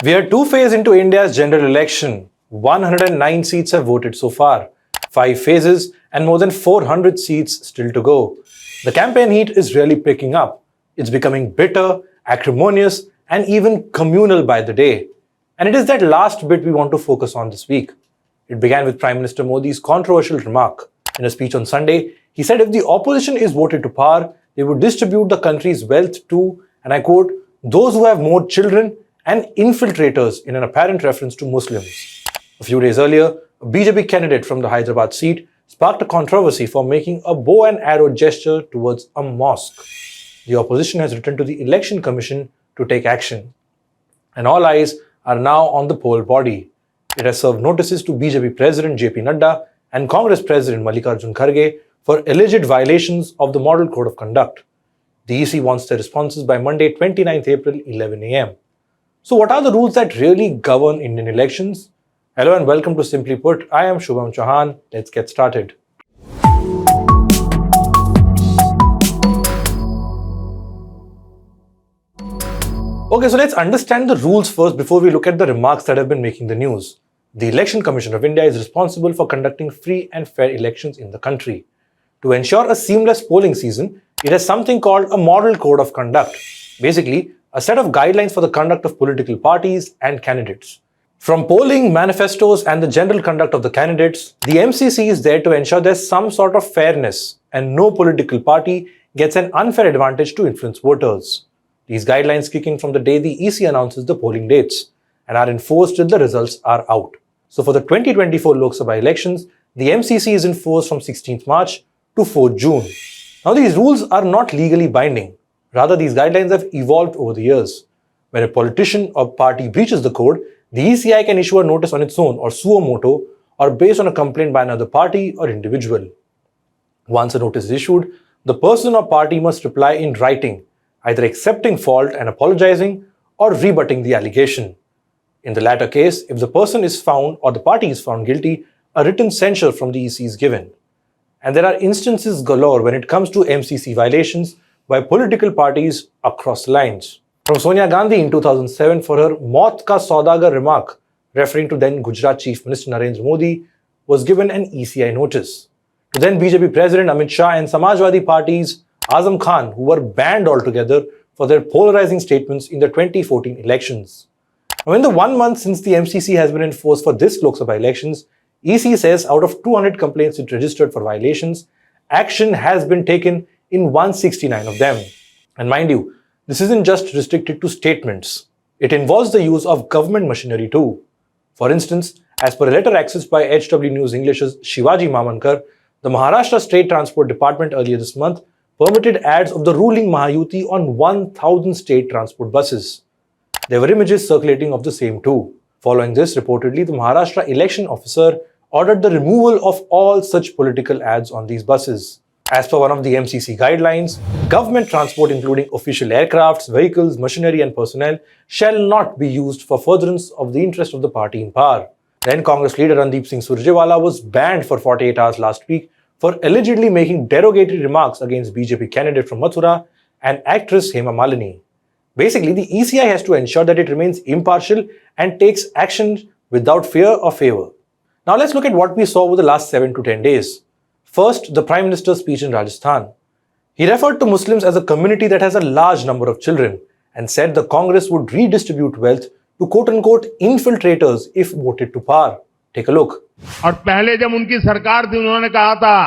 We are 2 phases into India's general election. 109 seats have voted so far, 5 phases and more than 400 seats still to go. The campaign heat is really picking up. It's becoming bitter, acrimonious and even communal by the day. And it is that last bit we want to focus on this week. It began with Prime Minister Modi's controversial remark. In a speech on Sunday, he said if the opposition is voted to power, they would distribute the country's wealth to, and I quote, those who have more children and infiltrators, in an apparent reference to Muslims. A few days earlier, a BJP candidate from the Hyderabad seat sparked a controversy for making a bow and arrow gesture towards a mosque. The opposition has written to the Election Commission to take action. And all eyes are now on the poll body. It has served notices to BJP President JP Nadda and Congress President Mallikarjun Kharge for alleged violations of the Model Code of Conduct. The EC wants their responses by Monday, 29th April, 11 a.m. So what are the rules that really govern Indian elections? Hello and welcome to Simply Put. I am Shubham Chohan. Let's get started. Okay, so let's understand the rules first before we look at the remarks that have been making the news. The Election Commission of India is responsible for conducting free and fair elections in the country. To ensure a seamless polling season, it has something called a Model Code of Conduct. Basically, a set of guidelines for the conduct of political parties and candidates. From polling, manifestos and the general conduct of the candidates, the MCC is there to ensure there's some sort of fairness and no political party gets an unfair advantage to influence voters. These guidelines kick in from the day the EC announces the polling dates and are enforced till the results are out. So for the 2024 Lok Sabha elections, the MCC is in force from 16th March to 4th June. Now these rules are not legally binding. Rather, these guidelines have evolved over the years. When a politician or party breaches the code, the ECI can issue a notice on its own or suo moto or based on a complaint by another party or individual. Once a notice is issued, the person or party must reply in writing, either accepting fault and apologizing or rebutting the allegation. In the latter case, if the person is found or the party is found guilty, a written censure from the EC is given. And there are instances galore when it comes to MCC violations by political parties across lines. From Sonia Gandhi in 2007 for her Maut ka Saudagar remark, referring to then Gujarat Chief Minister Narendra Modi, was given an ECI notice. To then BJP President Amit Shah and Samajwadi Party's Azam Khan, who were banned altogether for their polarizing statements in the 2014 elections. Now, in the 1 month since the MCC has been in force for this Lok Sabha elections, EC says out of 200 complaints it registered for violations, action has been taken in 169 of them. And mind you, this isn't just restricted to statements. It involves the use of government machinery too. For instance, as per a letter accessed by HW News English's Shivaji Mamankar, the Maharashtra State Transport Department earlier this month permitted ads of the ruling Mahayuti on 1,000 state transport buses. There were images circulating of the same too. Following this, reportedly, the Maharashtra election officer ordered the removal of all such political ads on these buses. As per one of the MCC guidelines, government transport including official aircrafts, vehicles, machinery and personnel shall not be used for furtherance of the interest of the party in power. Then Congress leader Randeep Singh Surjewala was banned for 48 hours last week for allegedly making derogatory remarks against BJP candidate from Mathura and actress Hema Malini. Basically, the ECI has to ensure that it remains impartial and takes action without fear or favor. Now let's look at what we saw over the last 7 to 10 days. First, the Prime Minister's speech in Rajasthan. He referred to Muslims as a community that has a large number of children and said the Congress would redistribute wealth to quote-unquote infiltrators if voted to power. Take a look. और पहले जब उनकी सरकार थी उन्होंने कहा था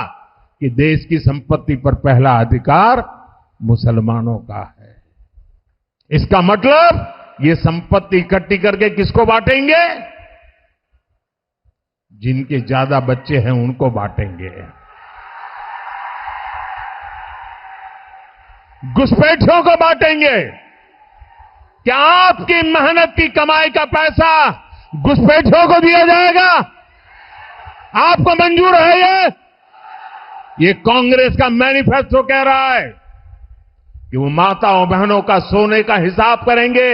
कि देश की संपत्ति पर पहला अधिकार मुसलमानों का है। इसका मतलब ये संपत्ति इकट्ठी करके किसको बांटेंगे? जिनके ज्यादा बच्चे हैं उनको बांटेंगे। घुसपैठियों को बांटेंगे। क्या आपकी मेहनत की कमाई का पैसा घुसपैठियों को दिया जाएगा? आपको मंजूर है ये कांग्रेस का मैनिफेस्टो कह रहा है कि वो माताओं बहनों का सोने का हिसाब करेंगे,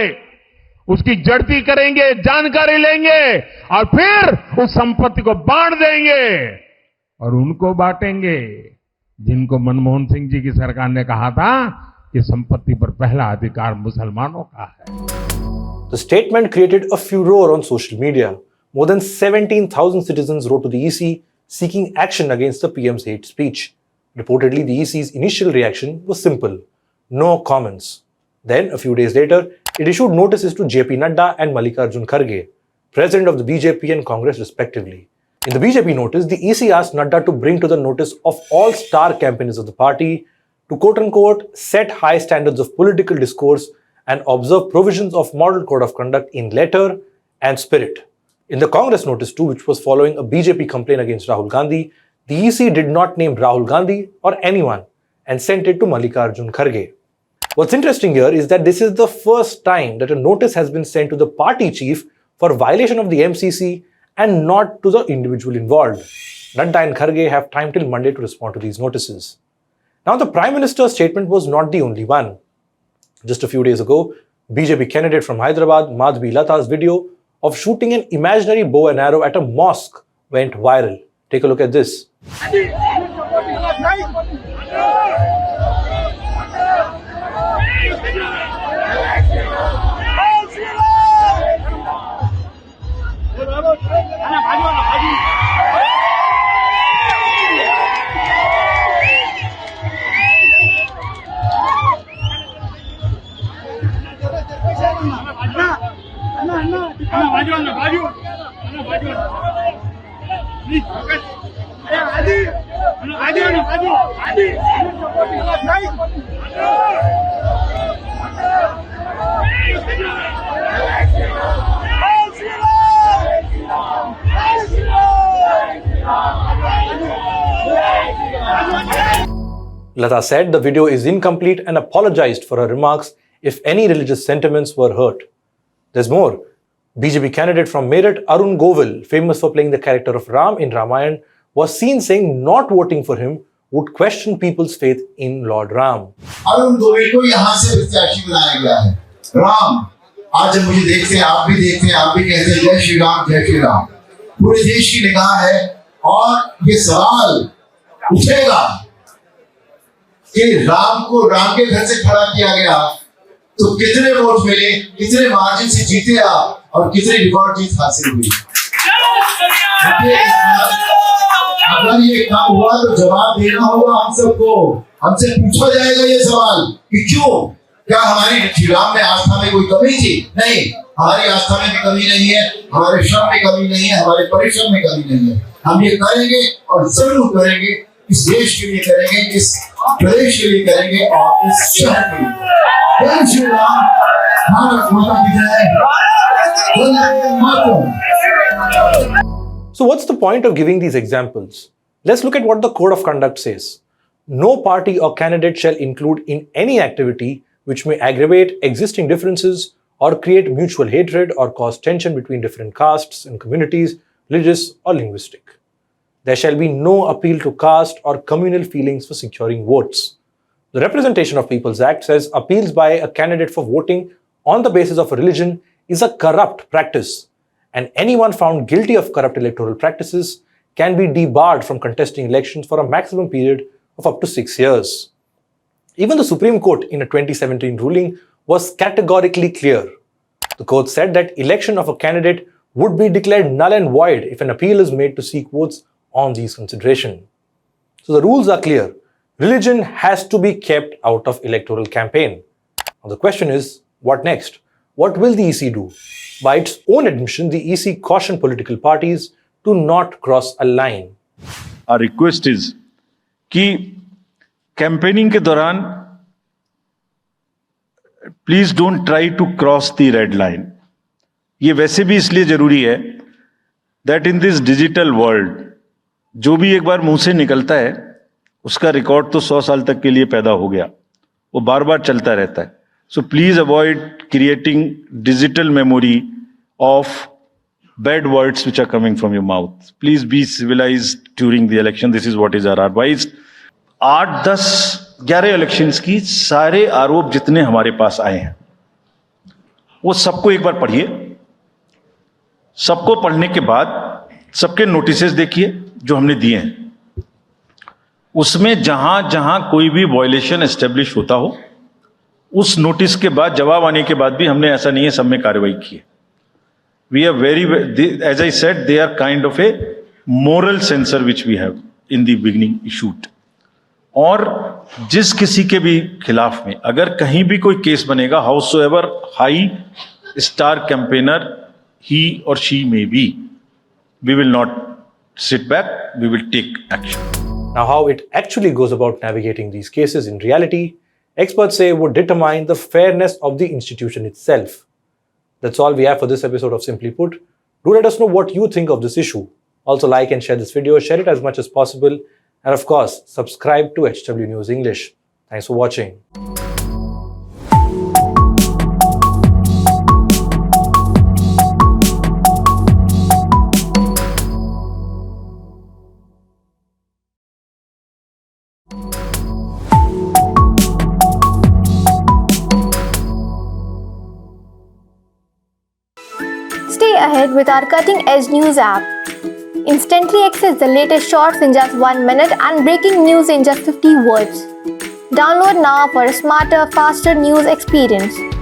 उसकी जड़ती करेंगे, जानकारी लेंगे और फिर उस संपत्ति को बांट देंगे और उनको बांटेंगे जिनको मनमोहन सिंह जी की सरकार ने कहा था कि संपत्ति पर पहला अधिकार मुसलमानों का है। The statement created a furor on social media. More than 17,000 citizens wrote to the EC seeking action against the PM's hate speech. Reportedly, the EC's initial reaction was simple: no comments. Then, a few days later, it issued notices to JP Nadda and Mallikarjun Kharge, president of the BJP and Congress respectively. In the BJP notice, the EC asked Nadda to bring to the notice of all star campaigners of the party to quote-unquote set high standards of political discourse and observe provisions of Model Code of Conduct in letter and spirit. In the Congress notice too, which was following a BJP complaint against Rahul Gandhi, the EC did not name Rahul Gandhi or anyone and sent it to Mallikarjun Kharge. What's interesting here is that this is the first time that a notice has been sent to the party chief for violation of the MCC and not to the individual involved. Nadda and Kharge have time till Monday to respond to these notices. Now, the Prime Minister's statement was not the only one. Just a few days ago, BJP candidate from Hyderabad, Madhavi Latha's video of shooting an imaginary bow and arrow at a mosque went viral. Take a look at this. Latha said the video is incomplete and apologized for her remarks if any religious sentiments were hurt. There's more. BJP candidate from Meerut, Arun Govil, famous for playing the character of Ram in Ramayana, was seen saying not voting for him would question people's faith in Lord Ram. Arun Govil को यहाँ से प्रत्याशी बनाया गया है। राम, आज जब मुझे देखते हैं, आप भी देखते हैं, आप भी कहते हैं जय श्री राम, जय श्री राम। पूरे देश की निगाह है और ये सवाल उठेगा कि राम को राम के घर से खड़ा किया गया तो कितने वोट मिले, कितने मार्जिन से जीते आप और कितने रिकॉर्ड जीत हासिल हुई। अगर ये काम हुआ तो जवाब देना होगा हम सबको। हमसे पूछा जाएगा ये सवाल कि क्यों, क्या हमारी श्री राम में आस्था में कोई कमी थी? नहीं, हमारी आस्था में भी कमी नहीं है, हमारे श्रम में कमी नहीं है, हमारे परिश्रम में कमी नहीं है। हम ये करेंगे और जरूर करेंगे, इस देश के लिए करेंगे, इस प्रदेश के लिए करेंगे और इस शहर के लिए। जय श्री राम, भारत माता की जय, Vande Mataram. So what's the point of giving these examples? Let's look at what the Code of Conduct says. No party or candidate shall include in any activity which may aggravate existing differences or create mutual hatred or cause tension between different castes and communities, religious or linguistic. There shall be no appeal to caste or communal feelings for securing votes. The Representation of People's Act says appeals by a candidate for voting on the basis of a religion is a corrupt practice, and anyone found guilty of corrupt electoral practices can be debarred from contesting elections for a maximum period of up to 6 years. Even the Supreme Court, in a 2017 ruling, was categorically clear. The court said that election of a candidate would be declared null and void if an appeal is made to seek votes on these considerations. So the rules are clear. Religion has to be kept out of electoral campaign. Now the question is, what next? What will the EC do? By its own admission, the EC cautioned political parties to not cross a line. Our request is कि campaigning के दौरान please don't try to cross the red line. ये वैसे भी इसलिए जरूरी है that in this digital world जो भी एक बार मुंह से निकलता है उसका रिकॉर्ड तो 100 साल तक के लिए पैदा हो गया, वो बार बार चलता रहता है। So please avoid creating digital memory of bad words which are coming from your mouth. Please be civilized during the election. This is what is our advice. 8, 10, 11 elections की सारे आरोप जितने हमारे पास आए हैं वो सबको एक बार पढ़िए। सबको पढ़ने के बाद सबके नोटिसेस देखिए जो हमने दिए हैं। उसमें जहां जहां कोई भी वायलेशन एस्टेब्लिश होता हो उस नोटिस के बाद, जवाब आने के बाद भी हमने ऐसा नहीं है सब में कार्रवाई की है. We are very, as I said, they are kind of a moral censor which we have in the beginning issued. और जिस किसी के भी खिलाफ में अगर कहीं भी कोई केस बनेगा, howsoever high star campaigner he or she may be, we will not sit back, we will take action. Now, how it actually goes about navigating these cases in reality, experts say would determine the fairness of the institution itself. That's all we have for this episode of Simply Put. Do let us know what you think of this issue. Also, like and share this video, share it as much as possible, and of course, subscribe to HW News English. Thanks for watching. Stay ahead with our cutting-edge news app. Instantly access the latest shorts in just 1 minute and breaking news in just 50 words. Download now for a smarter, faster news experience.